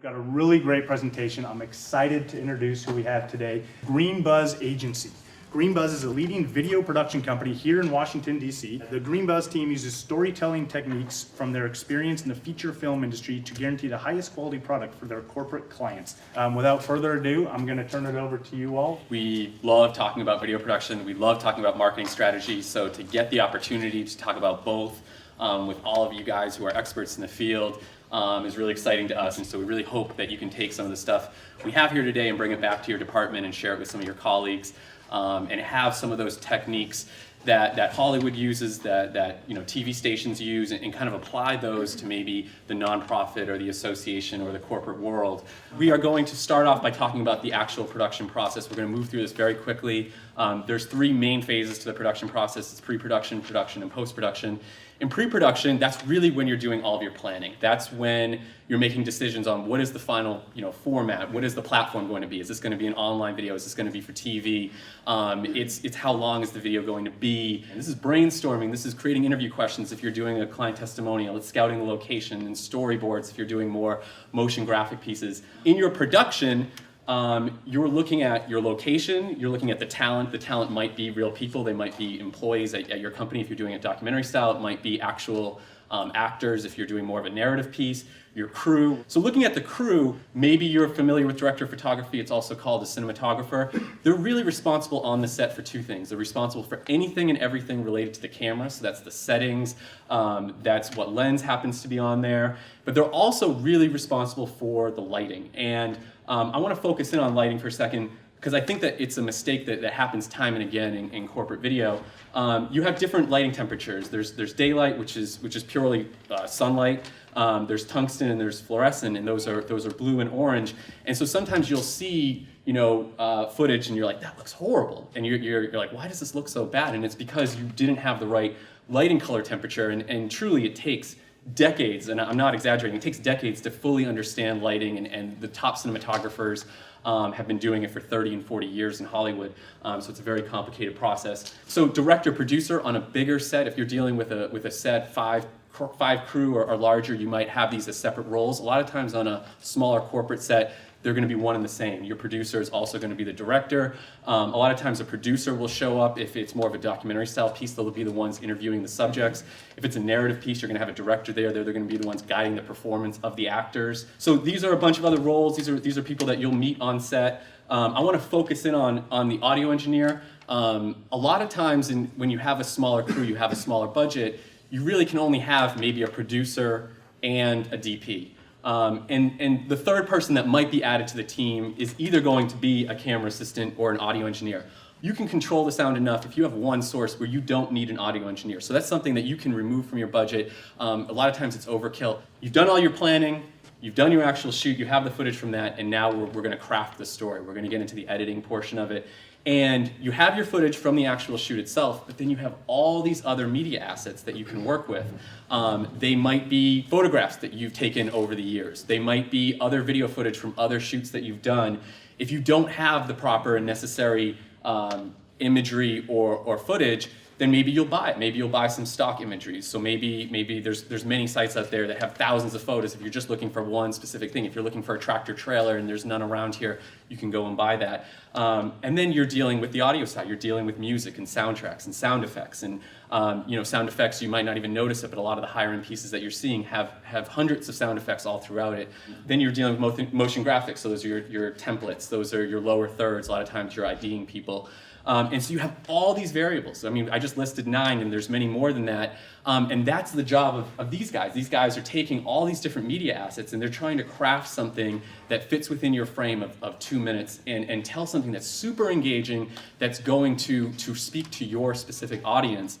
Got a really great presentation. I'm excited to introduce who we have today, Green Buzz Agency. Green Buzz is a leading video production company here in Washington, D.C. The Green Buzz team uses storytelling techniques from their experience in the feature film industry to guarantee the highest quality product for their corporate clients. Without further ado, I'm going to turn it over to you all. We love talking about video production. We love talking about marketing strategy. So to get the opportunity to talk about both with all of you guys who are experts in the field is really exciting to us. And so we really hope that you can take some of the stuff we have here today and bring it back to your department and share it with some of your colleagues. And have some of those techniques that Hollywood uses, that TV stations use, and kind of apply those to maybe the nonprofit or the association or the corporate world. We are going to start off by talking about the actual production process. We're going to move through this very quickly. There's three main phases to the production process. It's pre-production, production, and post-production. In pre-production, that's really when you're doing all of your planning. That's when you're making decisions on what is the final format, what is the platform going to be? Is this going to be an online video? Is this going to be for TV? It's how long is the video going to be? And this is brainstorming. This is creating interview questions if you're doing a client testimonial. It's scouting the location and storyboards if you're doing more motion graphic pieces. In your production, you're looking at your location, you're looking at the talent. The talent might be real people, they might be employees at your company if you're doing a documentary style, it might be actual actors if you're doing more of a narrative piece, your crew. So looking at the crew, maybe you're familiar with director of photography, it's also called a cinematographer. They're really responsible on the set for two things. They're responsible for anything and everything related to the camera, so that's the settings, that's what lens happens to be on there, but they're also really responsible for the lighting. And I want to focus in on lighting for a second because I think that it's a mistake that happens time and again in corporate video. You have different lighting temperatures. There's daylight, which is purely sunlight. There's tungsten and there's fluorescent, and those are blue and orange. And so sometimes you'll see footage and you're like, that looks horrible, and you're like, why does this look so bad? And it's because you didn't have the right lighting color temperature, and truly it takes decades, and I'm not exaggerating, it takes decades to fully understand lighting, and the top cinematographers have been doing it for 30 and 40 years in Hollywood, so it's a very complicated process. So director, producer on a bigger set, if you're dealing with a set, five crew or larger, you might have these as separate roles. A lot of times on a smaller corporate set, they're going to be one and the same. Your producer is also going to be the director. A lot of times a producer will show up. If it's more of a documentary style piece, they'll be the ones interviewing the subjects. If it's a narrative piece, you're going to have a director there. They're going to be the ones guiding the performance of the actors. So these are a bunch of other roles. These are people that you'll meet on set. I want to focus in on the audio engineer. A lot of times when you have a smaller crew, you have a smaller budget, you really can only have maybe a producer and a DP. And the third person that might be added to the team is either going to be a camera assistant or an audio engineer. You can control the sound enough if you have one source where you don't need an audio engineer. So that's something that you can remove from your budget. A lot of times it's overkill. You've done all your planning, you've done your actual shoot, you have the footage from that, and now we're going to craft the story. We're going to get into the editing portion of it. And you have your footage from the actual shoot itself, but then you have all these other media assets that you can work with. They might be photographs that you've taken over the years. They might be other video footage from other shoots that you've done. If you don't have the proper and necessary imagery or footage, then maybe you'll buy it. Maybe you'll buy some stock imagery. So maybe there's many sites out there that have thousands of photos if you're just looking for one specific thing. If you're looking for a tractor trailer and there's none around here, you can go and buy that. And then you're dealing with the audio side. You're dealing with music and soundtracks and sound effects. And sound effects, you might not even notice it, but a lot of the higher end pieces that you're seeing have hundreds of sound effects all throughout it. Then you're dealing with motion graphics. So those are your templates. Those are your lower thirds. A lot of times you're IDing people. And so you have all these variables. I mean, I just listed 9, and there's many more than that. And that's the job of these guys. These guys are taking all these different media assets, and they're trying to craft something that fits within your frame of 2 minutes and tell something that's super engaging, that's going to speak to your specific audience.